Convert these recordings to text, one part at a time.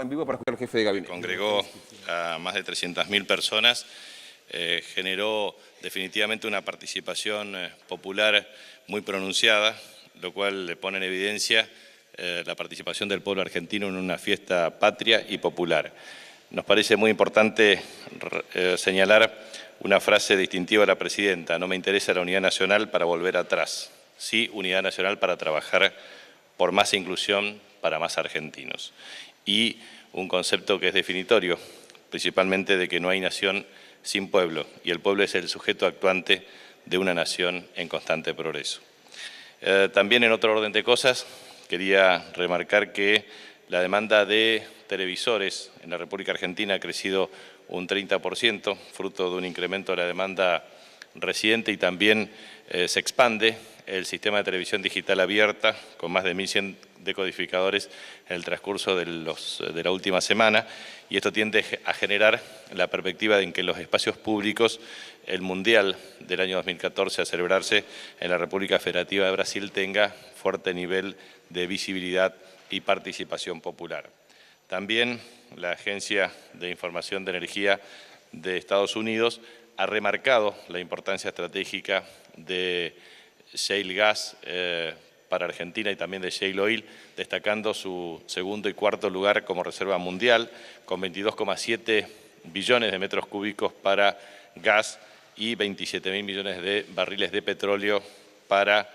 En vivo para escuchar al jefe de gabinete. Congregó a más de 300.000 personas, generó definitivamente una participación popular muy pronunciada, lo cual le pone en evidencia la participación del pueblo argentino en una fiesta patria y popular. Nos parece muy importante señalar una frase distintiva de la presidenta: no me interesa la unidad nacional para volver atrás, sí unidad nacional para trabajar por más inclusión para más argentinos. Y un concepto que es definitorio, principalmente de que no hay nación sin pueblo, y el pueblo es el sujeto actuante de una nación en constante progreso. También en otro orden de cosas, quería remarcar que la demanda de televisores en la República Argentina ha crecido un 30%, fruto de un incremento de la demanda reciente, y también se expande el sistema de televisión digital abierta con más de 1.100 decodificadores en el transcurso de la última semana, y esto tiende a generar la perspectiva de que en los espacios públicos el Mundial del año 2014 a celebrarse en la República Federativa de Brasil tenga fuerte nivel de visibilidad y participación popular. También la Agencia de Información de Energía de Estados Unidos ha remarcado la importancia estratégica de shale gas para Argentina y también de shale oil, destacando su segundo y cuarto lugar como reserva mundial, con 22,7 billones de metros cúbicos para gas y 27.000 millones de barriles de petróleo para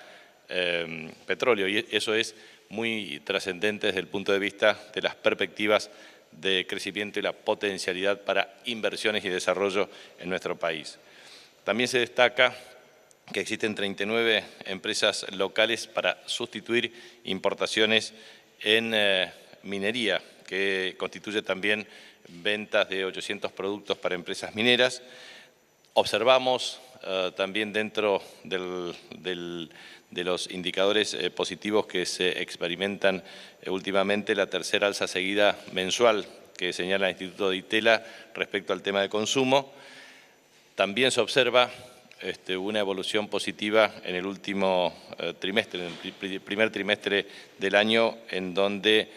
petróleo. Y eso es muy trascendente desde el punto de vista de las perspectivas de crecimiento y la potencialidad para inversiones y desarrollo en nuestro país. También se destaca que existen 39 empresas locales para sustituir importaciones en minería, que constituye también ventas de 800 productos para empresas mineras. Observamos también dentro de los indicadores positivos que se experimentan últimamente la tercera alza seguida mensual que señala el Instituto de Itela respecto al tema de consumo. También se observa una evolución positiva en el último trimestre, en el primer trimestre del año, en donde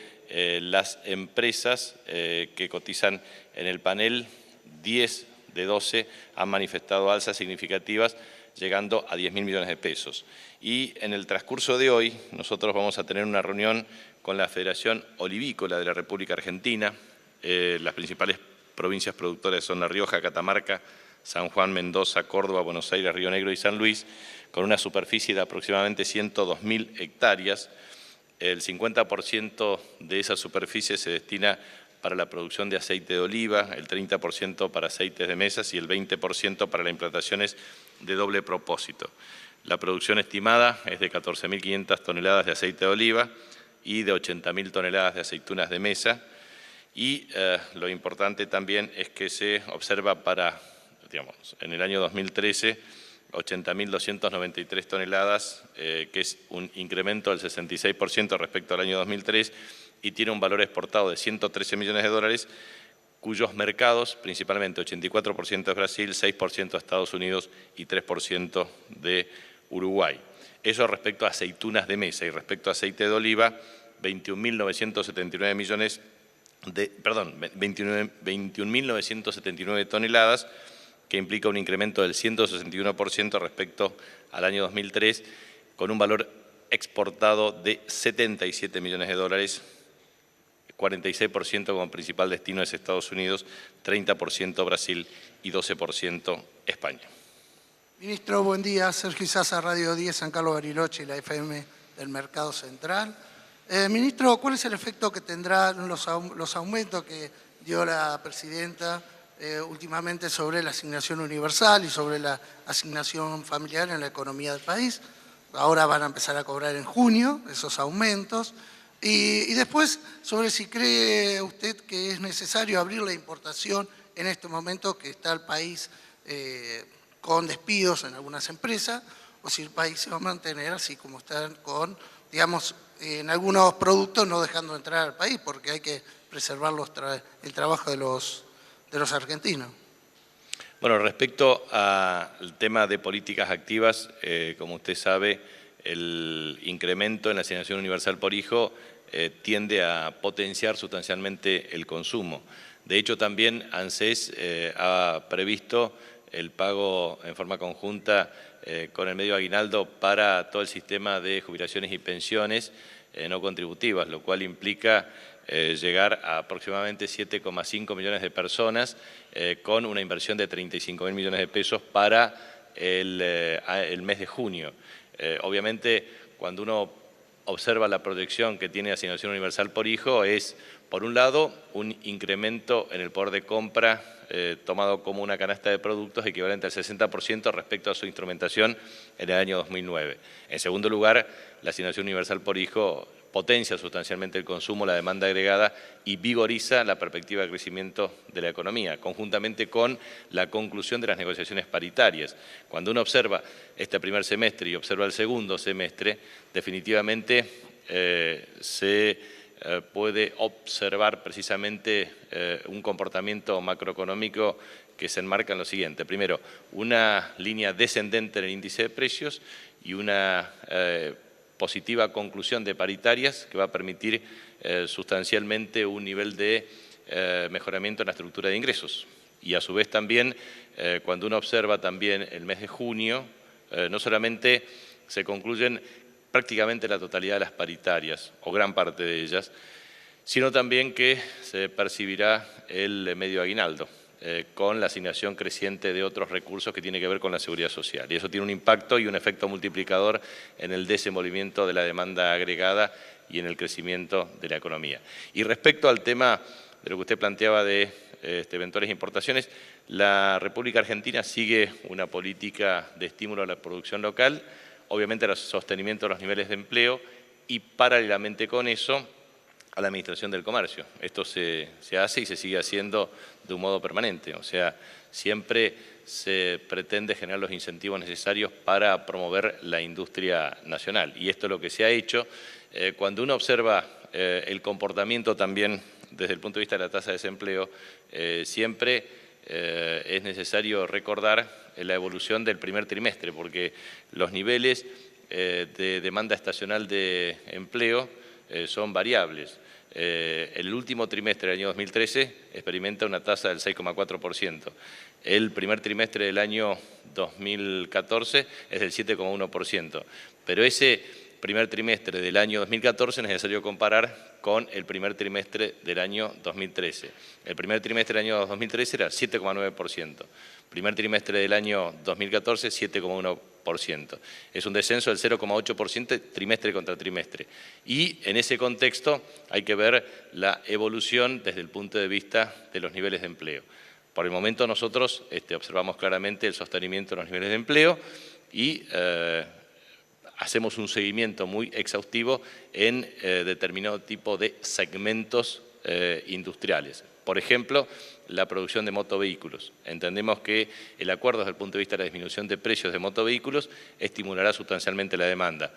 las empresas que cotizan en el panel, 10 de 12 han manifestado alzas significativas, llegando a 10.000 millones de pesos. Y en el transcurso de hoy nosotros vamos a tener una reunión con la Federación Olivícola de la República Argentina. Las principales provincias productoras son La Rioja, Catamarca, San Juan, Mendoza, Córdoba, Buenos Aires, Río Negro y San Luis, con una superficie de aproximadamente 102.000 hectáreas. El 50% de esa superficie se destina para la producción de aceite de oliva, el 30% para aceites de mesas y el 20% para las implantaciones de doble propósito. La producción estimada es de 14.500 toneladas de aceite de oliva y de 80.000 toneladas de aceitunas de mesa. Y lo importante también es que se observa en el año 2013, 80.293 toneladas, que es un incremento del 66% respecto al año 2003, y tiene un valor exportado de 113 millones de dólares, cuyos mercados, principalmente 84% de Brasil, 6% de Estados Unidos y 3% de Uruguay. Eso respecto a aceitunas de mesa, y respecto a aceite de oliva, 21.979 toneladas, que implica un incremento del 161% respecto al año 2003, con un valor exportado de 77 millones de dólares, 46% como principal destino es Estados Unidos, 30% Brasil y 12% España. Ministro, buen día. Sergio Isaza, Radio 10, San Carlos Bariloche y la FM del Mercado Central. Ministro, ¿cuál es el efecto que tendrán los aumentos que dio la presidenta últimamente sobre la asignación universal y sobre la asignación familiar en la economía del país? Ahora van a empezar a cobrar en junio esos aumentos. Y después, sobre si cree usted que es necesario abrir la importación en este momento que está el país con despidos en algunas empresas, o si el país se va a mantener así como están con, digamos, en algunos productos no dejando entrar al país, porque hay que preservar el trabajo de los argentinos. Bueno, respecto al tema de políticas activas, como usted sabe, el incremento en la asignación universal por hijo tiende a potenciar sustancialmente el consumo. De hecho, también ANSES ha previsto el pago en forma conjunta con el medio aguinaldo para todo el sistema de jubilaciones y pensiones no contributivas, lo cual implica llegar a aproximadamente 7,5 millones de personas con una inversión de 35.000 millones de pesos para el mes de junio. Obviamente, cuando uno observa la proyección que tiene Asignación Universal por Hijo, es, por un lado, un incremento en el poder de compra tomado como una canasta de productos equivalente al 60% respecto a su instrumentación en el año 2009. En segundo lugar, la Asignación Universal por Hijo potencia sustancialmente el consumo, la demanda agregada y vigoriza la perspectiva de crecimiento de la economía, conjuntamente con la conclusión de las negociaciones paritarias. Cuando uno observa este primer semestre y observa el segundo semestre, definitivamente se puede observar precisamente un comportamiento macroeconómico que se enmarca en lo siguiente. Primero, una línea descendente en el índice de precios y una positiva conclusión de paritarias que va a permitir sustancialmente un nivel de mejoramiento en la estructura de ingresos. Y a su vez también, cuando uno observa también el mes de junio, no solamente se concluyen prácticamente la totalidad de las paritarias, o gran parte de ellas, sino también que se percibirá el medio aguinaldo, con la asignación creciente de otros recursos que tiene que ver con la seguridad social. Y eso tiene un impacto y un efecto multiplicador en el desenvolvimiento de la demanda agregada y en el crecimiento de la economía. Y respecto al tema de lo que usted planteaba de eventuales importaciones, la República Argentina sigue una política de estímulo a la producción local, obviamente al sostenimiento de los niveles de empleo y paralelamente con eso a la Administración del Comercio. Esto se hace y se sigue haciendo de un modo permanente, o sea, siempre se pretende generar los incentivos necesarios para promover la industria nacional. Y esto es lo que se ha hecho. Cuando uno observa el comportamiento también desde el punto de vista de la tasa de desempleo, siempre es necesario recordar la evolución del primer trimestre, porque los niveles de demanda estacional de empleo son variables. El último trimestre del año 2013 experimenta una tasa del 6,4%. El primer trimestre del año 2014 es del 7,1%. Pero ese primer trimestre del año 2014 es necesario comparar con el primer trimestre del año 2013. El primer trimestre del año 2013 era 7,9%. Primer trimestre del año 2014, 7,1%. Es un descenso del 0,8% trimestre contra trimestre. Y en ese contexto hay que ver la evolución desde el punto de vista de los niveles de empleo. Por el momento nosotros observamos claramente el sostenimiento de los niveles de empleo y hacemos un seguimiento muy exhaustivo en determinado tipo de segmentos industriales. Por ejemplo, la producción de motovehículos. Entendemos que el acuerdo desde el punto de vista de la disminución de precios de motovehículos estimulará sustancialmente la demanda.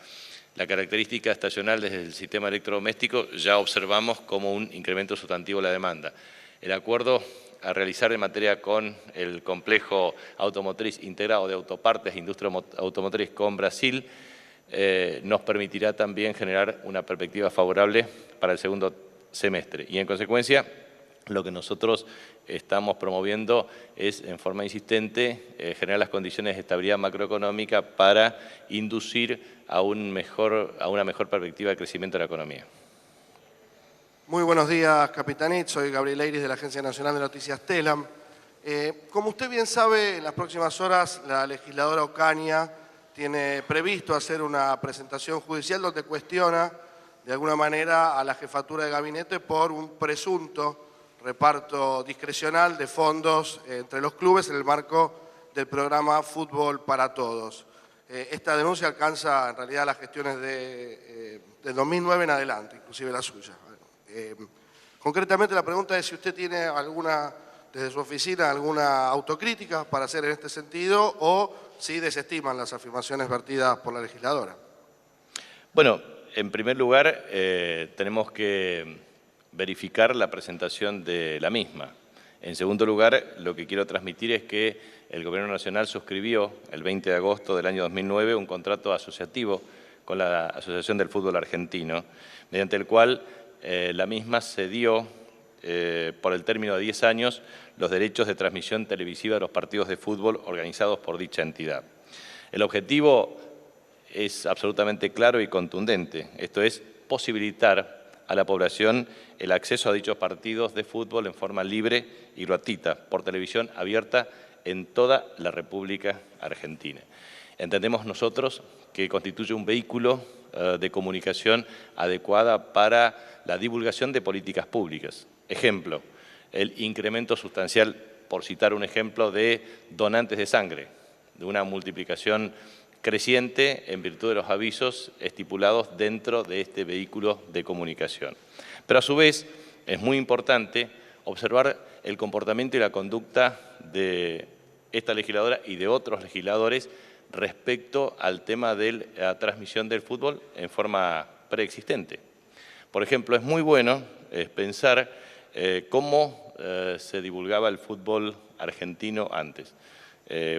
La característica estacional desde el sistema electrodoméstico ya observamos como un incremento sustantivo de la demanda. El acuerdo a realizar en materia con el complejo automotriz integrado de autopartes e industria automotriz con Brasil nos permitirá también generar una perspectiva favorable para el segundo semestre. Y en consecuencia, lo que nosotros estamos promoviendo es, en forma insistente, generar las condiciones de estabilidad macroeconómica para inducir a una mejor perspectiva de crecimiento de la economía. Muy buenos días, Capitanit. Soy Gabriel Eiris de la Agencia Nacional de Noticias TELAM. Como usted bien sabe, en las próximas horas la legisladora Ocaña tiene previsto hacer una presentación judicial donde cuestiona de alguna manera a la jefatura de gabinete por un presunto reparto discrecional de fondos entre los clubes en el marco del programa Fútbol para Todos. Esta denuncia alcanza en realidad las gestiones de 2009 en adelante, inclusive la suya. Concretamente la pregunta es si usted tiene desde su oficina alguna autocrítica para hacer en este sentido o si desestiman las afirmaciones vertidas por la legisladora. Bueno, en primer lugar tenemos que verificar la presentación de la misma. En segundo lugar, lo que quiero transmitir es que el Gobierno Nacional suscribió el 20 de agosto del año 2009 un contrato asociativo con la Asociación del Fútbol Argentino, mediante el cual la misma cedió por el término de 10 años los derechos de transmisión televisiva de los partidos de fútbol organizados por dicha entidad. El objetivo es absolutamente claro y contundente, esto es posibilitar a la población el acceso a dichos partidos de fútbol en forma libre y gratuita por televisión abierta en toda la República Argentina. Entendemos nosotros que constituye un vehículo de comunicación adecuada para la divulgación de políticas públicas. Ejemplo, el incremento sustancial, por citar un ejemplo, de donantes de sangre, de una multiplicación creciente en virtud de los avisos estipulados dentro de este vehículo de comunicación. Pero a su vez es muy importante observar el comportamiento y la conducta de esta legisladora y de otros legisladores respecto al tema de la transmisión del fútbol en forma preexistente. Por ejemplo, es muy bueno pensar cómo se divulgaba el fútbol argentino antes.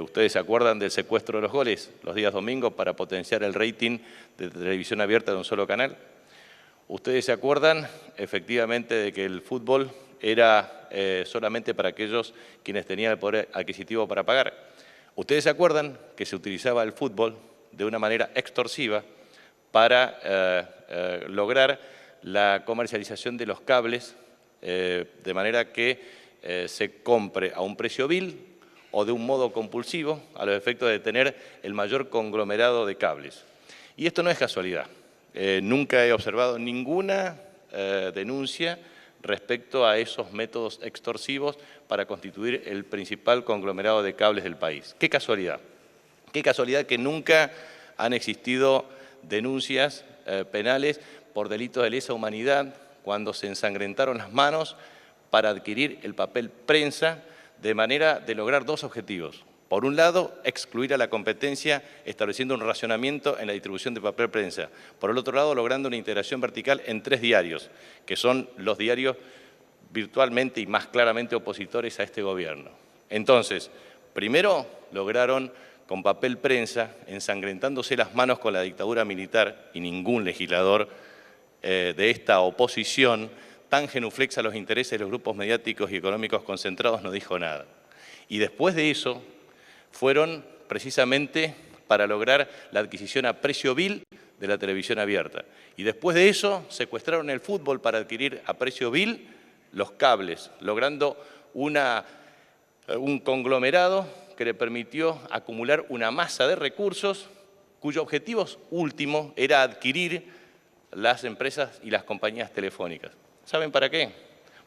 ¿Ustedes se acuerdan del secuestro de los goles los días domingos para potenciar el rating de televisión abierta de un solo canal? ¿Ustedes se acuerdan efectivamente de que el fútbol era solamente para aquellos quienes tenían el poder adquisitivo para pagar? ¿Ustedes se acuerdan que se utilizaba el fútbol de una manera extorsiva para lograr la comercialización de los cables de manera que se compre a un precio vil o de un modo compulsivo a los efectos de tener el mayor conglomerado de cables? Y esto no es casualidad. Nunca he observado ninguna denuncia respecto a esos métodos extorsivos para constituir el principal conglomerado de cables del país. ¡Qué casualidad! ¡Qué casualidad que nunca han existido denuncias penales por delitos de lesa humanidad cuando se ensangrentaron las manos para adquirir el papel prensa de manera de lograr dos objetivos? Por un lado, excluir a la competencia estableciendo un racionamiento en la distribución de papel prensa. Por el otro lado, logrando una integración vertical en 3 diarios, que son los diarios virtualmente y más claramente opositores a este gobierno. Entonces, primero lograron con papel prensa, ensangrentándose las manos con la dictadura militar, y ningún legislador de esta oposición tan genuflexa a los intereses de los grupos mediáticos y económicos concentrados no dijo nada. Y después de eso, fueron precisamente para lograr la adquisición a precio vil de la televisión abierta. Y después de eso, secuestraron el fútbol para adquirir a precio vil los cables, logrando un conglomerado que le permitió acumular una masa de recursos cuyo objetivo último era adquirir las empresas y las compañías telefónicas. ¿Saben para qué?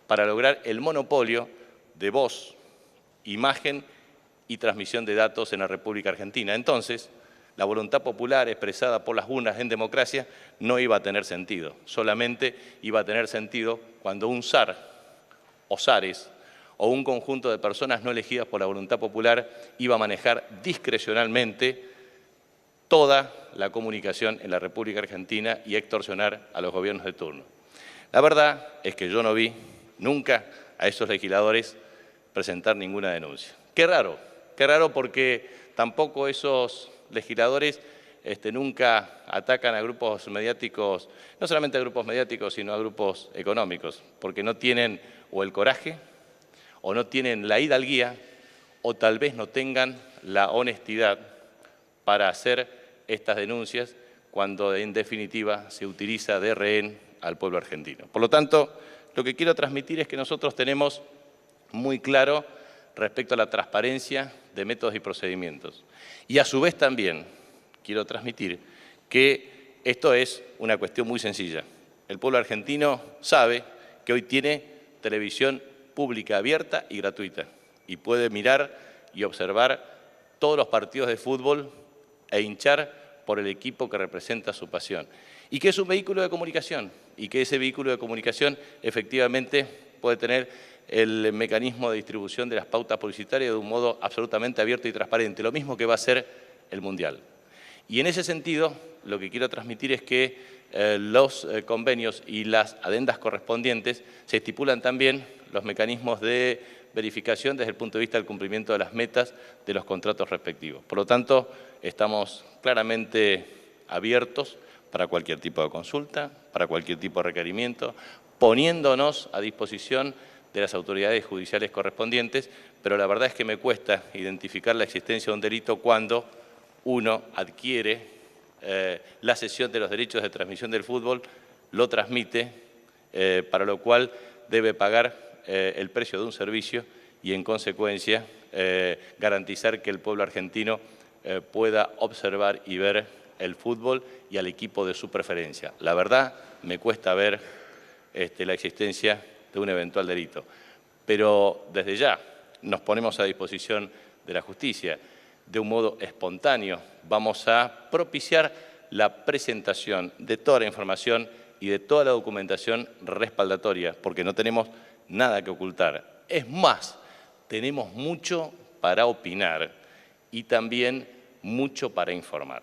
Para lograr el monopolio de voz, imagen y transmisión de datos en la República Argentina. Entonces, la voluntad popular expresada por las urnas en democracia no iba a tener sentido. Solamente iba a tener sentido cuando un zar o zares o un conjunto de personas no elegidas por la voluntad popular iba a manejar discrecionalmente toda la comunicación en la República Argentina y extorsionar a los gobiernos de turno. La verdad es que yo no vi nunca a esos legisladores presentar ninguna denuncia. Qué raro porque tampoco esos legisladores nunca atacan a grupos mediáticos, no solamente a grupos mediáticos, sino a grupos económicos, porque no tienen o el coraje, o no tienen la hidalguía, o tal vez no tengan la honestidad para hacer estas denuncias cuando en definitiva se utiliza de rehén al pueblo argentino. Por lo tanto, lo que quiero transmitir es que nosotros tenemos muy claro respecto a la transparencia de métodos y procedimientos. Y a su vez también quiero transmitir que esto es una cuestión muy sencilla. El pueblo argentino sabe que hoy tiene televisión pública abierta y gratuita y puede mirar y observar todos los partidos de fútbol e hinchar por el equipo que representa su pasión. Y que es un vehículo de comunicación y que ese vehículo de comunicación efectivamente puede tener el mecanismo de distribución de las pautas publicitarias de un modo absolutamente abierto y transparente, lo mismo que va a ser el Mundial. Y en ese sentido, lo que quiero transmitir es que los convenios y las adendas correspondientes se estipulan también los mecanismos de verificación desde el punto de vista del cumplimiento de las metas de los contratos respectivos. Por lo tanto, estamos claramente abiertos para cualquier tipo de consulta, para cualquier tipo de requerimiento, poniéndonos a disposición de las autoridades judiciales correspondientes, pero la verdad es que me cuesta identificar la existencia de un delito cuando uno adquiere la cesión de los derechos de transmisión del fútbol, lo transmite, para lo cual debe pagar el precio de un servicio y, en consecuencia, garantizar que el pueblo argentino pueda observar y ver el fútbol y al equipo de su preferencia. La verdad, me cuesta ver la existencia de un eventual delito, pero desde ya nos ponemos a disposición de la justicia. De un modo espontáneo vamos a propiciar la presentación de toda la información y de toda la documentación respaldatoria, porque no tenemos nada que ocultar. Es más, tenemos mucho para opinar y también mucho para informar.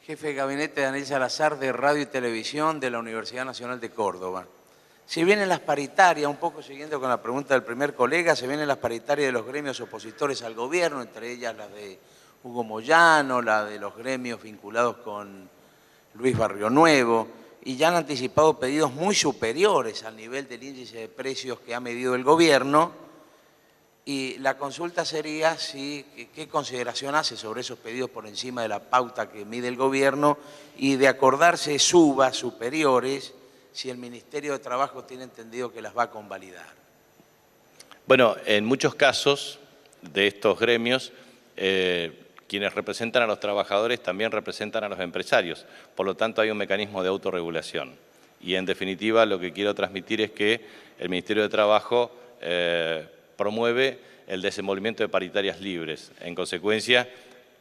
Jefe de Gabinete Daniel Salazar, de Radio y Televisión de la Universidad Nacional de Córdoba. Si vienen las paritarias, un poco siguiendo con la pregunta del primer colega, se vienen las paritarias de los gremios opositores al gobierno, entre ellas la de Hugo Moyano, la de los gremios vinculados con Luis Barrio Nuevo, y ya han anticipado pedidos muy superiores al nivel del índice de precios que ha medido el gobierno. Y la consulta sería qué consideración hace sobre esos pedidos por encima de la pauta que mide el gobierno, y de acordarse subas superiores, si el Ministerio de Trabajo tiene entendido que las va a convalidar. Bueno, en muchos casos de estos gremios, quienes representan a los trabajadores también representan a los empresarios. Por lo tanto, hay un mecanismo de autorregulación. Y, en definitiva, lo que quiero transmitir es que el Ministerio de Trabajo promueve el desenvolvimiento de paritarias libres. En consecuencia,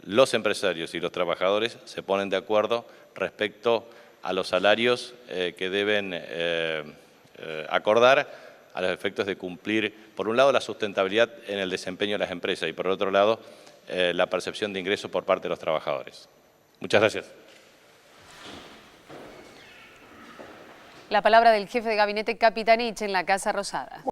los empresarios y los trabajadores se ponen de acuerdo respecto a los salarios que deben acordar a los efectos de cumplir, por un lado, la sustentabilidad en el desempeño de las empresas y, por otro lado, la percepción de ingresos por parte de los trabajadores. Muchas gracias. La palabra del jefe de gabinete Capitanich en la Casa Rosada.